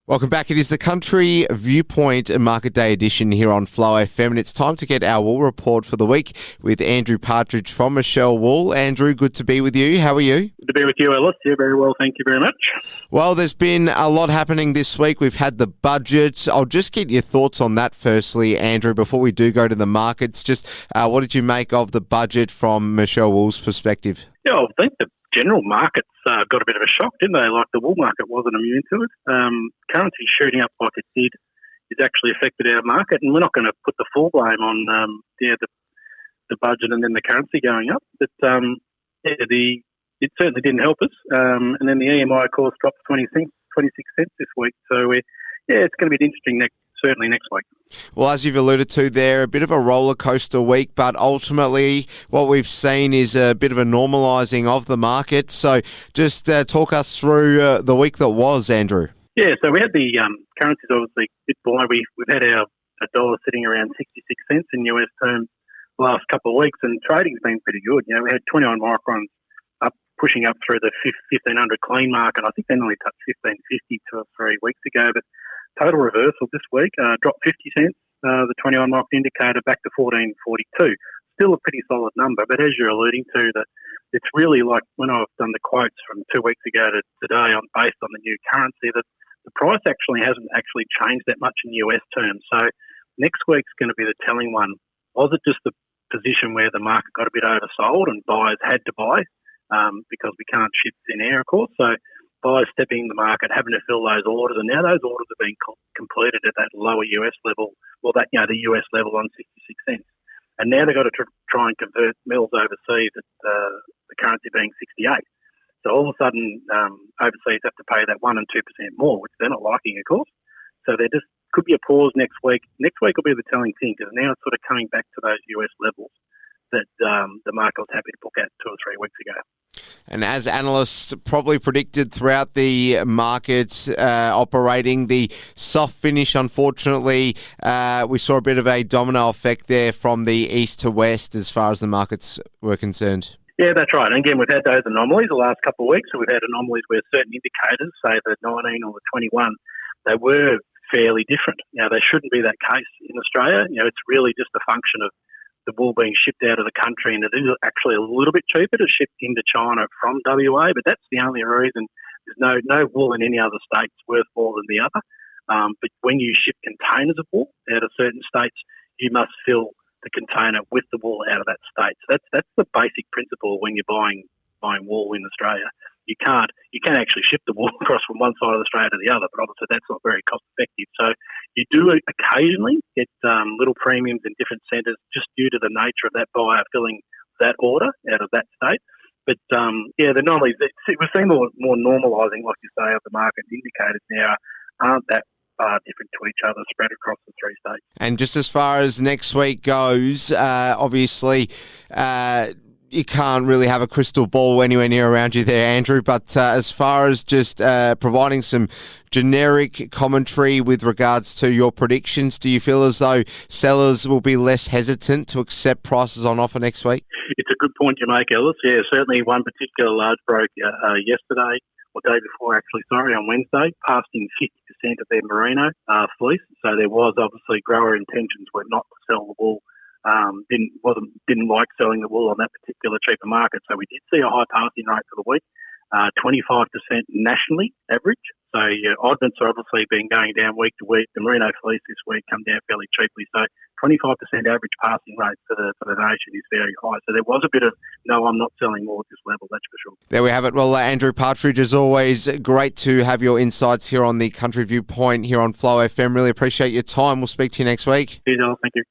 Welcome back. It is the Country Viewpoint Market Day edition here on Flow FM, and it's time to get our wool report for the week with Andrew Partridge from Michell Wool. Andrew, good to be with you. How are you? Good to be with you, Ellis. Yeah, very well. Thank you very much. Well, there's been a lot happening this week. We've had the budget. I'll just get your thoughts on that firstly, Andrew, before we do go to the markets. Just what did you make of the budget from Michell Wool's perspective? Yeah, I think the general markets got a bit of a shock, didn't they? Like the wool market wasn't immune to it. Currency shooting up like it did has actually affected our market, and we're not going to put the full blame on the budget and then the currency going up. But it certainly didn't help us. And then the EMI, of course, dropped 26 cents this week. So it's going to be interesting certainly next week. Well, as you've alluded to there, a bit of a roller coaster week, but ultimately what we've seen is a bit of a normalising of the market. So just talk us through the week that was, Andrew. Yeah, so we had the currencies obviously a bit buoyant. We've had our dollar sitting around 66 cents in US terms the last couple of weeks, and trading's been pretty good. You know, we had 21 microns up, pushing up through the 1500 clean market. I think they only touched 1550 2 or 3 weeks ago, but total reversal this week, dropped 50 cents, the 21 micron indicator back to 1442. Still a pretty solid number, but as you're alluding to, that it's really like when I've done the quotes from 2 weeks ago to today based on the new currency, that the price actually hasn't actually changed that much in US terms. So next week's going to be the telling one. Was it just the position where the market got a bit oversold and buyers had to buy because we can't ship thin air, of course? So buyers stepping in the market, having to fill those orders, and now those orders are being completed at that lower US level, the US level on 66 cents. And now they've got to try and convert mills overseas at the currency being 68. So all of a sudden, overseas have to pay that 1% and 2% more, which they're not liking, of course. So there just could be a pause next week. Next week will be the telling thing, because now it's sort of coming back to those US levels that the market was happy to book at 2 or 3 weeks ago. And as analysts probably predicted throughout the markets operating, the soft finish, unfortunately, we saw a bit of a domino effect there from the east to west as far as the markets were concerned. Yeah, that's right. And again, we've had those anomalies the last couple of weeks. So we've had anomalies where certain indicators, say the 19 or the 21, they were fairly different. You know, they shouldn't be that case in Australia. You know, it's really just a function of the wool being shipped out of the country, and it is actually a little bit cheaper to ship into China from WA, but that's the only reason. There's no wool in any other states worth more than the other. But when you ship containers of wool out of certain states, you must fill the container with the wool out of that state. So that's the basic principle when you're buying wool in Australia. You can actually ship the wool across from one side of Australia to the other, but obviously that's not very cost effective. So you do occasionally get little premiums in different centres just due to the nature of that buyer filling that order out of that state. But the anomalies, we're seeing more normalising, like you say, of the market indicators now aren't that far different to each other spread across the 3 states. And just as far as next week goes, obviously you can't really have a crystal ball anywhere near around you there, Andrew, but as far as just providing some generic commentary with regards to your predictions, do you feel as though sellers will be less hesitant to accept prices on offer next week? It's a good point you make, Ellis. Yeah, certainly one particular large broke yesterday, or day before actually, on Wednesday, passed in 50% of their merino fleece. So there was obviously grower intentions were not to sell the wool. Didn't like selling the wool on that particular cheaper market. So we did see a high passing rate for the week, 25% nationally average. So your oddments are obviously been going down week to week. The merino fleece this week come down fairly cheaply. So 25% average passing rate for the nation is very high. So there was a bit of, no, I'm not selling more at this level, that's for sure. There we have it. Well, Andrew Partridge, as always, great to have your insights here on the Country Viewpoint here on Flow FM. Really appreciate your time. We'll speak to you next week. Cheers, Al. Thank you.